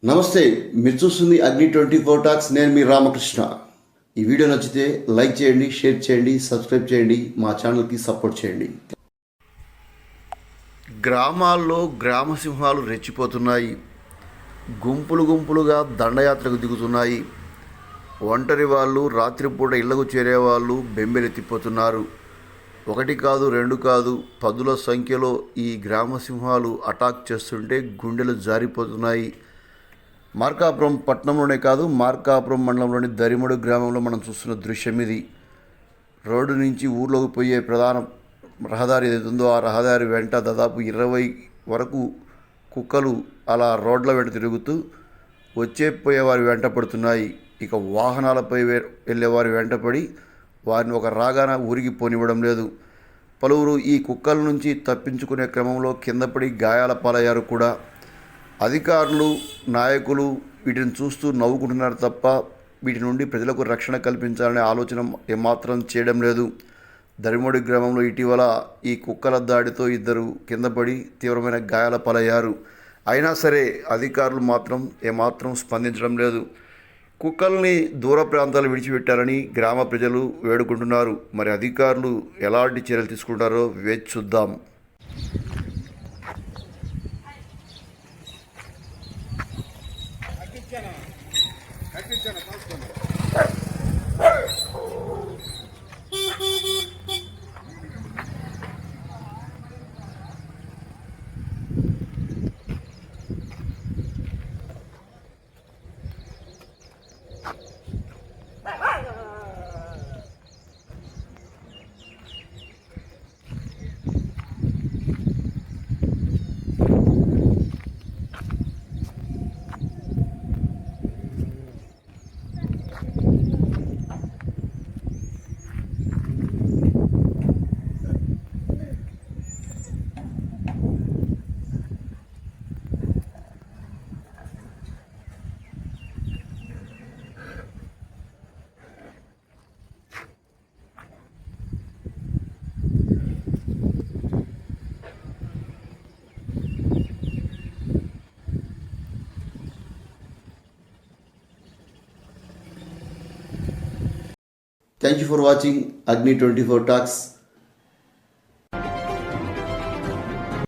నమస్తే, మీరు చూస్తుంది అగ్ని 24 టాక్స్. నేను మీ రామకృష్ణ. ఈ వీడియో నచ్చితే లైక్ చేయండి, షేర్ చేయండి, సబ్స్క్రైబ్ చేయండి, మా ఛానల్కి సపోర్ట్ చేయండి. గ్రామాల్లో గ్రామసింహాలు రెచ్చిపోతున్నాయి. గుంపులు గుంపులుగా దండయాత్రకు దిగుతున్నాయి. ఒంటరి వాళ్ళు, రాత్రిపూట ఇళ్లకు చేరేవాళ్ళు బెంబెలెత్తిపోతున్నారు. ఒకటి కాదు, రెండు కాదు, పదుల సంఖ్యలో ఈ గ్రామసింహాలు అటాక్ చేస్తుంటే గుండెలు జారిపోతున్నాయి. మార్కాపురం పట్టణంలోనే కాదు, మార్కాపురం మండలంలోని దరిమడు గ్రామంలో మనం చూస్తున్న దృశ్యం ఇది. రోడ్డు నుంచి ఊర్లోకి పోయే ప్రధాన రహదారి ఏదైతుందో ఆ రహదారి వెంట దాదాపు 20 వరకు కుక్కలు అలా రోడ్ల వెంట తిరుగుతూ పోయేవారి వెంట పడుతున్నాయి. ఇక వాహనాలపై వెళ్ళేవారి వెంటపడి వారిని ఒక రాగాన ఊరికి పోనివ్వడం లేదు. పలువురు ఈ కుక్కల నుంచి తప్పించుకునే క్రమంలో కిందపడి గాయాల పాలయ్యారు కూడా. అధికారులు, నాయకులు వీటిని చూస్తూ నవ్వుకుంటున్నారు తప్ప వీటి నుండి ప్రజలకు రక్షణ కల్పించాలనే ఆలోచన ఏమాత్రం చేయడం లేదు. దరిమడి గ్రామంలో ఇటీవల ఈ కుక్కల దాడితో 2 కిందపడి తీవ్రమైన గాయాల పాలయ్యారు. అయినా సరే అధికారులు మాత్రం ఏమాత్రం స్పందించడం లేదు. కుక్కల్ని దూర ప్రాంతాలు విడిచిపెట్టారని గ్రామ ప్రజలు వేడుకుంటున్నారు. మరి అధికారులు ఎలాంటి చర్యలు తీసుకుంటారో వేచి చూద్దాం. Thank you for watching Agni 24 Talks.